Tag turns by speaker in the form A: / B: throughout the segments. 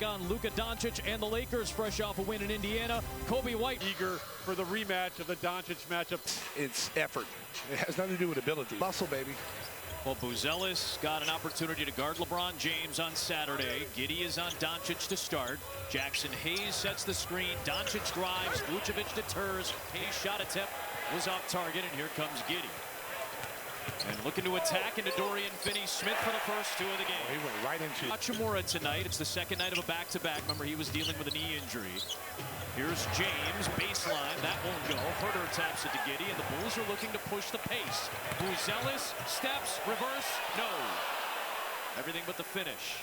A: On Luka Doncic and the Lakers, fresh off a win in Indiana. Coby White
B: eager for the rematch of the Doncic matchup.
C: It's effort. It has nothing to do with ability. Muscle, baby.
A: Well, Buzelis got an opportunity to guard LeBron James on Saturday. Giddey is on Doncic to start. Jackson Hayes sets the screen. Doncic drives. Vucevic deters. Hayes' shot attempt was off target, and here comes Giddey. And looking to attack into Dorian Finney-Smith for the first two of the game.
C: He went right into
A: Hachimura tonight. It's the second night of a back-to-back. Remember, he was dealing with a knee injury. Here's James, baseline. That won't go. Herter taps it to Giddey, and the Bulls are looking to push the pace. Buzelis, steps, reverse, no. Everything but the finish.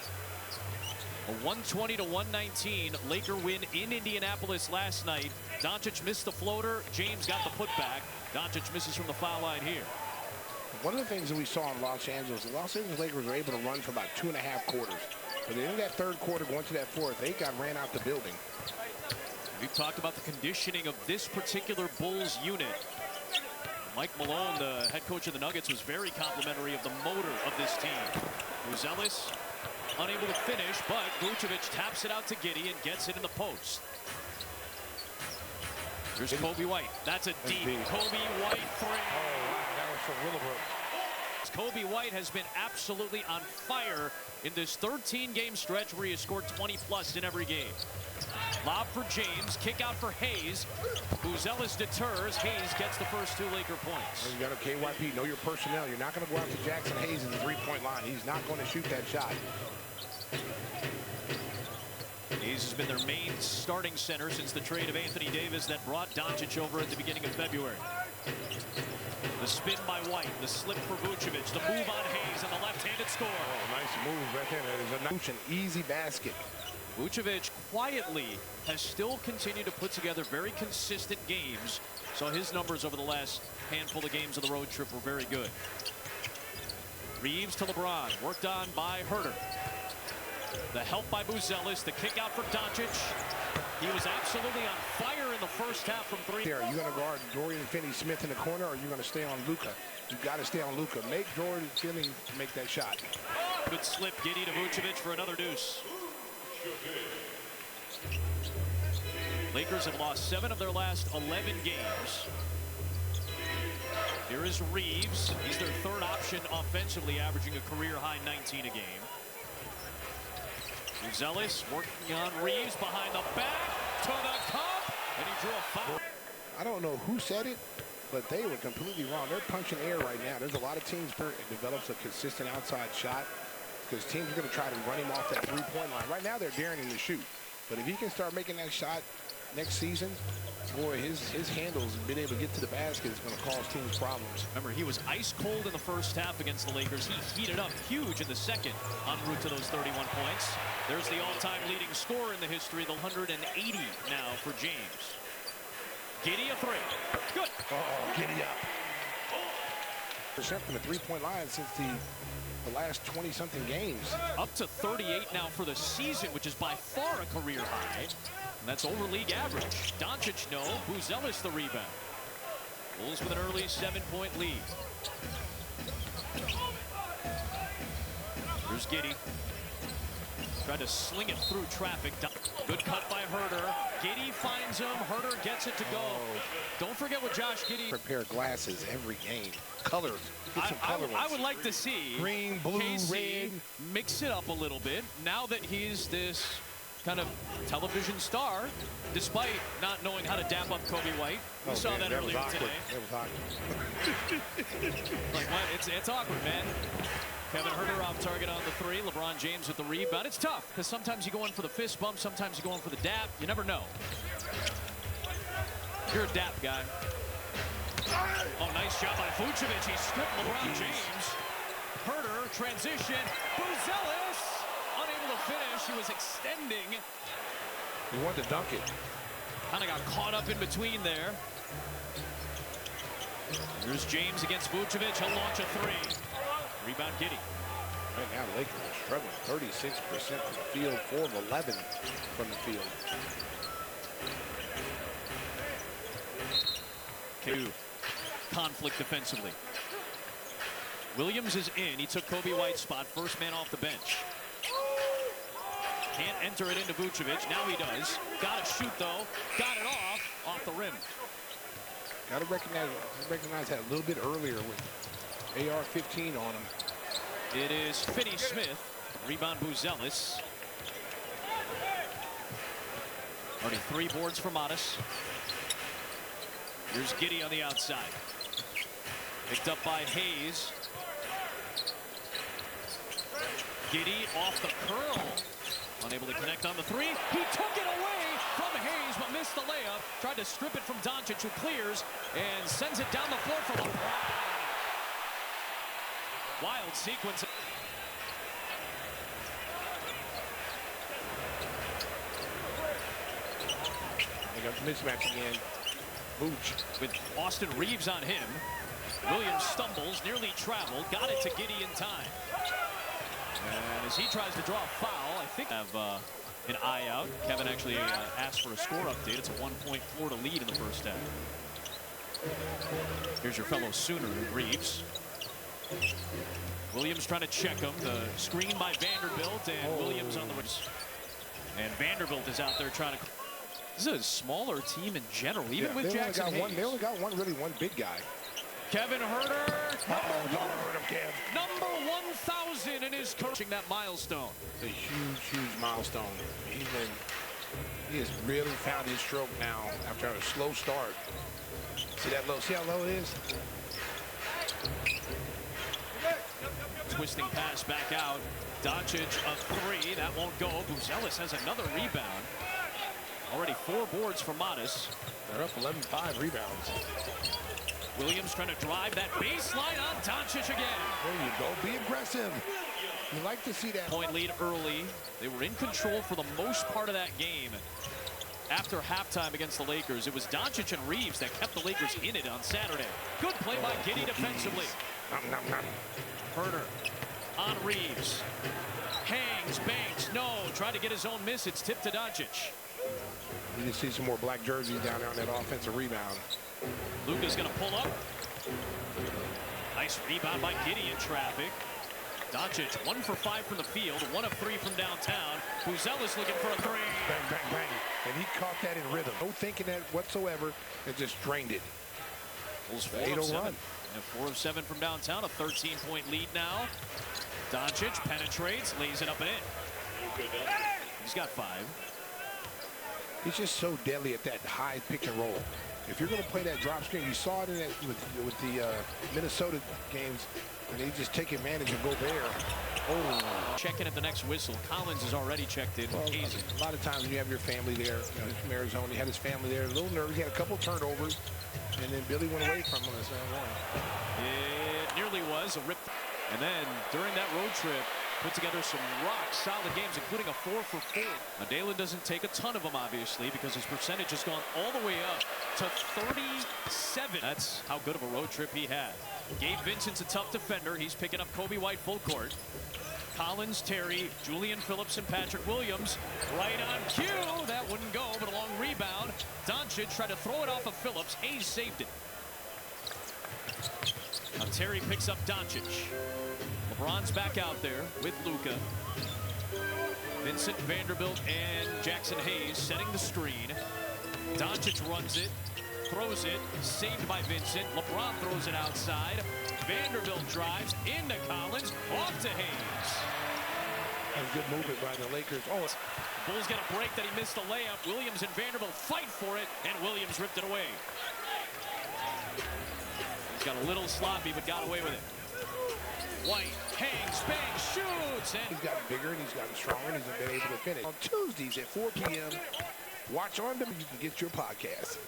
A: A 120-119 Laker win in Indianapolis last night. Doncic missed the floater. James got the putback. Doncic misses from the foul line here.
C: One of the things that we saw in Los Angeles, the Los Angeles Lakers were able to run for about 2.5 quarters. But in that third quarter, going to that fourth, they got ran out the building.
A: We've talked about the conditioning of this particular Bulls unit. Mike Malone, the head coach of the Nuggets, was very complimentary of the motor of this team. Buzelis unable to finish, but Vucevic taps it out to Giddey and gets it in the post. Here's Coby White. That's a deep Coby White three.
C: Oh, wow, that was for Willowbrook.
A: Coby White has been absolutely on fire in this 13-game stretch where he has scored 20+ in every game. Lob for James, kick out for Hayes. Buzelis deters. Hayes gets the first two Laker points.
C: You got a KYP, know your personnel. You're not going to go out to Jackson Hayes in the three-point line. He's not going to shoot that shot.
A: Hayes has been their main starting center since the trade of Anthony Davis that brought Doncic over at the beginning of February. The spin by White, the slip for Vucevic, the move on Hayes, and the left-handed score.
C: Oh, nice move right there. That is an easy basket.
A: Vucevic quietly has still continued to put together very consistent games, so his numbers over the last handful of games of the road trip were very good. Reeves to LeBron, worked on by Herter. The help by Buzelis, the kick out for Doncic. He was absolutely on fire in the first half from three.
C: Are you going to guard Dorian Finney-Smith in the corner, or are you going to stay on Luka? You got to stay on Luka. Make Dorian Finney make that shot.
A: Good slip, Giddey to Vucevic for another deuce. Lakers have lost 7 of their last 11 games. Here is Reeves. He's their third option offensively, averaging a career-high 19 a game. Buzelis working on Reeves behind the back to the cup, and he drew a foul.
C: I don't know who said it, but they were completely wrong. They're punching air right now. There's a lot of teams where it develops a consistent outside shot because teams are going to try to run him off that three-point line. Right now, they're daring him to shoot. But if he can start making that shot next season, boy, his handles and being able to get to the basket is going to cause teams problems.
A: Remember, he was ice cold in the first half against the Lakers. He heated up huge in the second en route to those 31 points. There's the all-time leading scorer in the history, the 180 now for James. Giddey a three. Good.
C: Oh, Giddey up. Percent from the three-point line since the last 20-something games.
A: Up to 38 now for the season, which is by far a career high. And that's over league average. Doncic no. Buzelis the rebound. Bulls with an early 7-point lead. Here's Giddey. Tried to sling it through traffic. Good cut by Herter. Giddey finds him. Herter gets it to go. Don't forget what Josh Giddey.
C: Prepare glasses every game. Colors. Get some color ones.
A: I would like to see
C: green, blue,
A: KC
C: red.
A: Mix it up a little bit now that he's this kind of television star, despite not knowing how to dap up Coby White. We saw that earlier today.
C: That was awkward.
A: Like what? It's awkward, man. Kevin Herter off target on the three. LeBron James with the rebound. It's tough because sometimes you go in for the fist bump, sometimes you go in for the dap. You never know. You're a dap guy. Oh, nice shot by Vucevic. He stripped LeBron James. Herter, transition. Buzelis, unable to finish. He was extending.
C: He wanted to dunk it.
A: Kind of got caught up in between there. Here's James against Vucevic. He'll launch a three. Rebound Giddey.
C: Right now, the Lakers are struggling. 36% from the field, 4 of 11 from the field.
A: Conflict defensively. Williams is in. He took Coby White's spot, first man off the bench. Can't enter it into Vucevic. Now he does. Got to shoot, though. Got it off the rim.
C: Got to recognize that a little bit earlier with AR-15 on him.
A: It is Finney-Smith. Rebound Buzelis. Already 3 boards for Modis. Here's Giddey on the outside. Picked up by Hayes. Giddey off the curl. Unable to connect on the 3. He took it away from Hayes, but missed the layup. Tried to strip it from Doncic, who clears and sends it down the floor for LeBron. Wild sequence.
C: They got the mismatch again. Vooch
A: with Austin Reeves on him. Williams stumbles, nearly traveled, got it to Giddey in time. And as he tries to draw a foul, I think have an eye out. Kevin actually asked for a score update. It's a 1-point Florida lead in the first half. Here's your fellow Sooner, Reeves. Williams trying to check him. The screen by Vanderbilt, and Williams on the wrist. And Vanderbilt is out there trying to. This is a smaller team in general, even with Jackson Hayes.
C: They only got one big guy.
A: Kevin Huerter.
C: Don't hurt him, Kev.
A: Number 1,000 in his coaching that milestone.
C: It's a huge milestone. He has really found his stroke now after a slow start. See that low? See how low it is?
A: Twisting pass back out. Doncic a 3. That won't go. Buzelis has another rebound. Already 4 boards for Modis.
C: They're up 11-5 rebounds.
A: Williams trying to drive that baseline on Doncic again.
C: There you go. Be aggressive. You like to see that.
A: Point lead early. They were in control for the most part of that game. After halftime against the Lakers, it was Doncic and Reeves that kept the Lakers in it on Saturday. Good play by Giddey defensively. Huerter on Reeves. Hangs, banks, no. Tried to get his own miss. It's tipped to Doncic.
C: You can see some more black jerseys down there on that offensive rebound.
A: Luka's going to pull up. Nice rebound by Giddey in traffic. Doncic 1 for 5 from the field, 1 of 3 from downtown. Buzelis looking for a 3.
C: Bang, bang, bang. And he caught that in rhythm. No thinking that whatsoever, and just drained it.
A: Bulls 4 of 7. And 4 of 7 from downtown, a 13-point lead now. Doncic penetrates, lays it up and in. He's got 5.
C: He's just so deadly at that high pick and roll. If you're going to play that drop screen, you saw it in that with the Minnesota games, and they just take advantage of Gobert.
A: Checking at the next whistle. Collins is already checked in.
C: Well, a lot of times when you have your family there, he's from Arizona, he had his family there, a little nervous. He had a couple turnovers, and then Billy went away from him on the one.
A: It nearly was a rip. And then during that road trip, put together some rock-solid games, including a 4 for 4. Now, Dalen doesn't take a ton of them, obviously, because his percentage has gone all the way up to 37. That's how good of a road trip he had. Gabe Vincent's a tough defender. He's picking up Kobe White full court. Collins, Terry, Julian Phillips, and Patrick Williams right on cue. That wouldn't go, but a long rebound. Doncic tried to throw it off of Phillips. Hayes saved it. Now Terry picks up Doncic. LeBron's back out there with Luka. Vincent, Vanderbilt, and Jackson Hayes setting the screen. Doncic runs it, throws it, saved by Vincent. LeBron throws it outside. Vanderbilt drives into Collins, off to Hayes.
C: That was good movement by the Lakers.
A: Bulls get a break that he missed the layup. Williams and Vanderbilt fight for it, and Williams ripped it away. He's got a little sloppy, but got away with it. White hangs, bangs, shoots, and
C: he's gotten bigger and he's gotten stronger and he's been able to finish. On Tuesdays at 4 p.m., watch on them. You can get your podcast.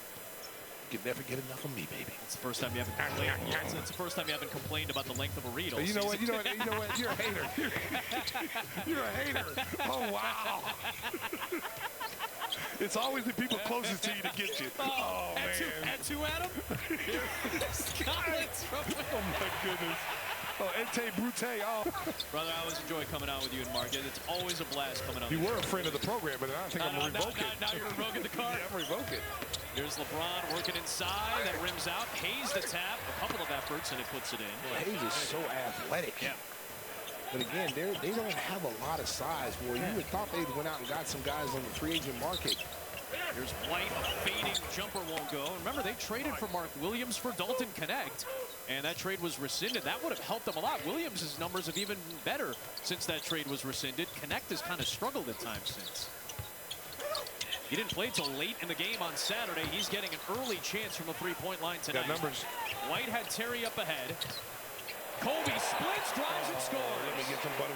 C: You can never get enough of me, baby.
A: It's the first time you haven't complained. It's the first time you haven't complained about the length of a read all
C: You know what? You're a hater. You're a hater. Oh, wow. It's always the people closest to you to get you. Oh, man.
A: At two, Adam? Collins from
C: oh, my goodness. Oh, Ente Brute. Oh.
A: Brother, I always enjoy coming out with you and Mark. It's always a blast coming out.
C: You were a friend of the program, but I think I'm going to revoke it.
A: Now you're revoking the card.
C: Yeah, I'm revoke it.
A: Here's LeBron working inside. That rims out. Hayes the tap. A couple of efforts, and it puts it in.
C: Well, Hayes is so athletic.
A: Yeah.
C: But again, they don't have a lot of size. Well, you would thought they'd went out and got some guys on the free agent market.
A: Here's White, a fading jumper won't go. Remember, they traded for Mark Williams for Dalton Connect, and that trade was rescinded. That would have helped them a lot. Williams' numbers have even better since that trade was rescinded. Connect has kind of struggled at times since. He didn't play till late in the game on Saturday. He's getting an early chance from the three-point line tonight.
C: Got numbers.
A: White had Terry up ahead. Kobe splits, drives, and scores.
C: Let me get some butter.